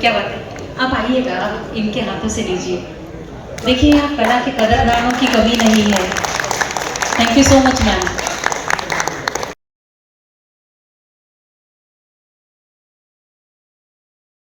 क्या बात है। आप आइएगा, इनके हाथों से लीजिए। देखिए यहाँ कला के कदरदानों की कमी नहीं है। Thank you so much ma'am.